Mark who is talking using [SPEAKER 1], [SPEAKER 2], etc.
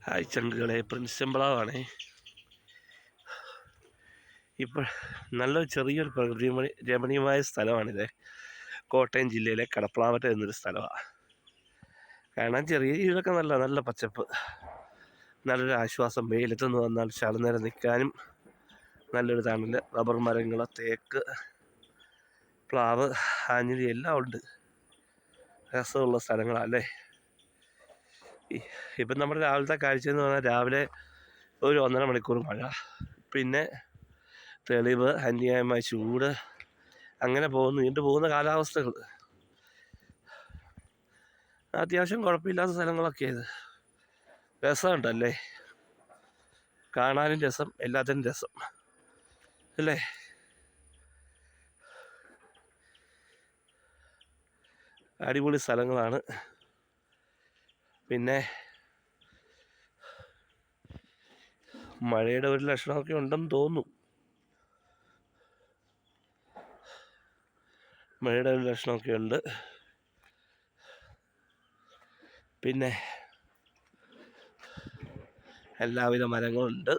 [SPEAKER 1] Hi ചങ്കുകളെ, Prince എംപ്ലാവാണേ. ഇപ്പോൾ നല്ലൊരു ചെറിയൊരു പ്രകൃതി രമണീയമായ സ്ഥലമാണിത്. കോട്ടയം ജില്ലയിലെ കടപ്ലാവറ്റ എന്നൊരു സ്ഥലമാണ്. കാണാൻ ചെറിയ രീതിയിലൊക്കെ നല്ല പച്ചപ്പ്, നല്ലൊരു ആശ്വാസം. വെയിലത്തുനിന്ന് വന്നാൽ ശകലനേരം നിൽക്കാനും നല്ലൊരു തണൽ. റബ്ബർ മരങ്ങൾ, തേക്ക്, പ്ലാവ്, ആഞ്ഞിലി എല്ലാം ഉണ്ട്. രസമുള്ള സ്ഥലങ്ങളല്ലേ. ഇപ്പം നമ്മുടെ രാവിലത്തെ കാഴ്ചയെന്ന് പറഞ്ഞാൽ രാവിലെ ഒരു 1.5 മണിക്കൂർ മഴ, പിന്നെ തെളിവ്, അന്യായമായ ചൂട്, അങ്ങനെ നീണ്ടു പോകുന്ന കാലാവസ്ഥകൾ. അത്യാവശ്യം കുഴപ്പമില്ലാത്ത സ്ഥലങ്ങളൊക്കെ ഇത്. രസമുണ്ടല്ലേ, കാണാനും രസം, എല്ലാത്തിനും രസം അല്ലേ. അടിപൊളി സ്ഥലങ്ങളാണ്. പിന്നെ മഴയുടെ ഒരു ലക്ഷണമൊക്കെ ഉണ്ടെന്ന് തോന്നുന്നു. മഴയുടെ ഒരു ലക്ഷണമൊക്കെ ഉണ്ട്. പിന്നെ എല്ലാവിധ മരങ്ങളുണ്ട്.